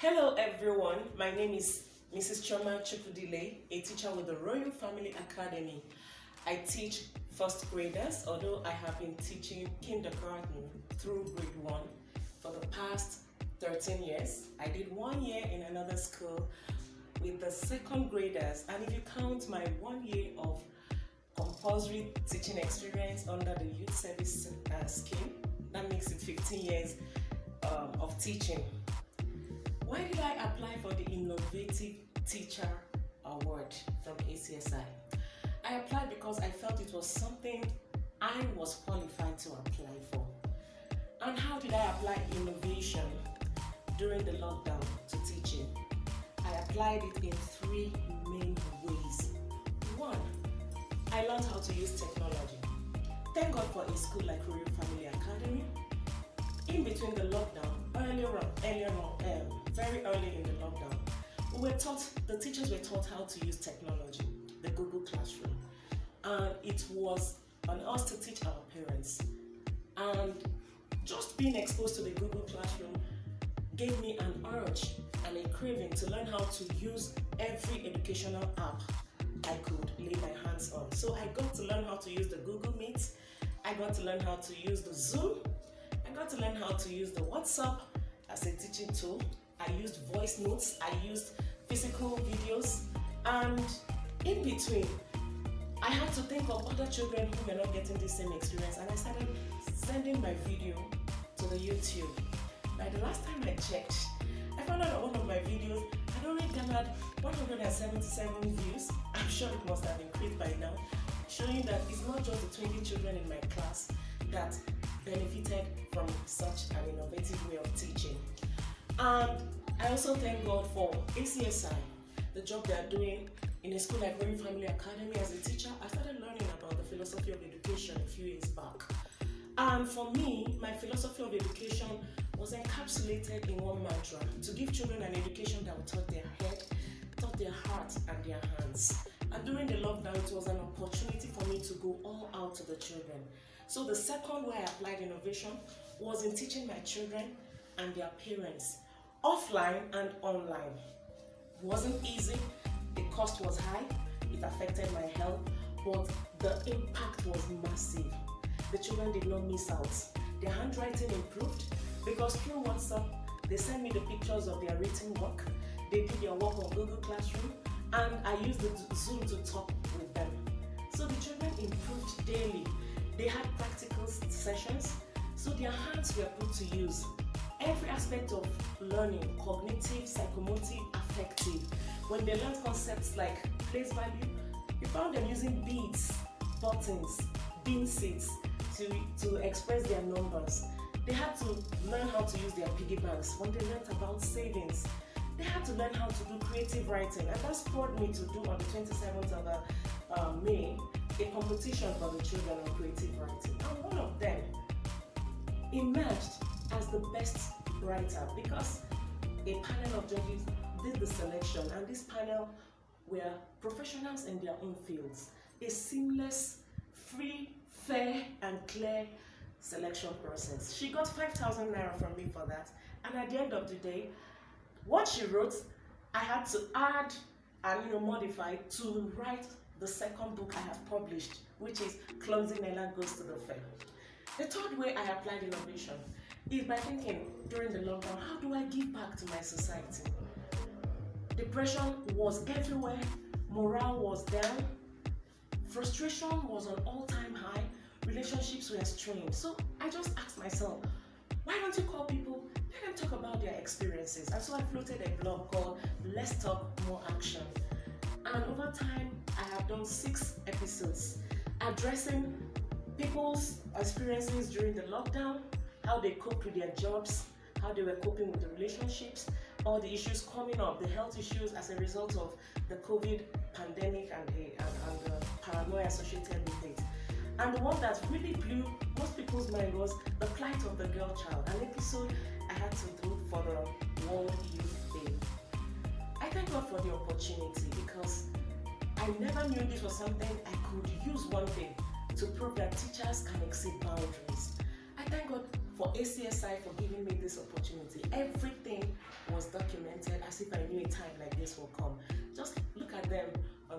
Hello everyone, my name is Mrs. Chioma Chukwudile, a teacher with the Royal Family Academy. I teach first graders, although I have been teaching kindergarten through grade 1 for the past 13 years. I did 1 year in another school with the second graders, and if you count my 1 year of compulsory teaching experience under the youth service scheme, that makes it 15 years of teaching. Why did I apply for the Innovative Teacher Award from ACSI? I applied because I felt it was something I was qualified to apply for. And how did I apply innovation during the lockdown to teaching? I applied it in 3 main ways. 1, I learned how to use technology. Thank God for a school like Royal Family Academy. In between the lockdown, very early in the lockdown, the teachers were taught how to use technology, the Google Classroom, and it was on us to teach our parents. And just being exposed to the Google Classroom gave me an urge and a craving to learn how to use every educational app I could lay my hands on. So I got to learn how to use the Google Meet, I got to learn how to use the Zoom, I got to learn how to use the WhatsApp as a teaching tool. I used voice notes, I used physical videos, and in between, I had to think of other children who were not getting the same experience, and I started sending my video to the YouTube. By the last time I checked, I found out that one of my videos had already garnered 177 views. I'm sure it must have increased by now, showing that it's not just the 20 children in my class that benefited from such an innovative way of teaching. And I also thank God for ACSI, the job they are doing in a school like Royal Family Academy. As a teacher, I started learning about the philosophy of education a few years back. And for me, my philosophy of education was encapsulated in one mantra: to give children an education that would touch their head, touch their heart and their hands. And during the lockdown, it was an opportunity for me to go all out to the children. So the second way I applied innovation was in teaching my children and their parents, offline and online. It wasn't easy, the cost was high, it affected my health, but the impact was massive. The children did not miss out. Their handwriting improved because through WhatsApp, they sent me the pictures of their written work, they did their work on Google Classroom, and I used the Zoom to talk with them. So the children improved daily. They had practical sessions, so their hands were put to use. Every aspect of learning, cognitive, psychomotive, affective. When they learned concepts like place value, you found them using beads, buttons, bean seeds to express their numbers. They had to learn how to use their piggy banks. When they learned about savings, they had to learn how to do creative writing, and that spurred me to do on the 27th of May a competition for the children on creative writing. And one of them emerged as the best writer because a panel of judges did the selection, and this panel were professionals in their own fields. A seamless, free, fair and clear selection process. She got 5,000 naira from me for that, and at the end of the day, what she wrote, I had to add and modify to write the second book I have published, which is Clumsy Nella Goes to the Fair. The third way I applied innovation is by thinking during the lockdown, how do I give back to my society? Depression was everywhere, morale was down, frustration was on all-time high, relationships were strained. So I just asked myself, why don't you call people, let them talk about their experiences? And so I floated a blog called Let's Talk More Action. And over time, I have done 6 episodes addressing people's experiences during the lockdown, how they coped with their jobs, how they were coping with the relationships, all the issues coming up, the health issues as a result of the COVID pandemic and the paranoia associated with it. And the one that really blew most people's mind was the plight of the girl child, an episode I had to do for the World Youth Day. I thank God for the opportunity because I never knew this was something I could use one day to prove that teachers can exceed boundaries. I thank God for ACSI for giving me this opportunity. Everything was documented.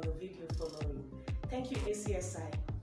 the video following. Thank you, ACSI.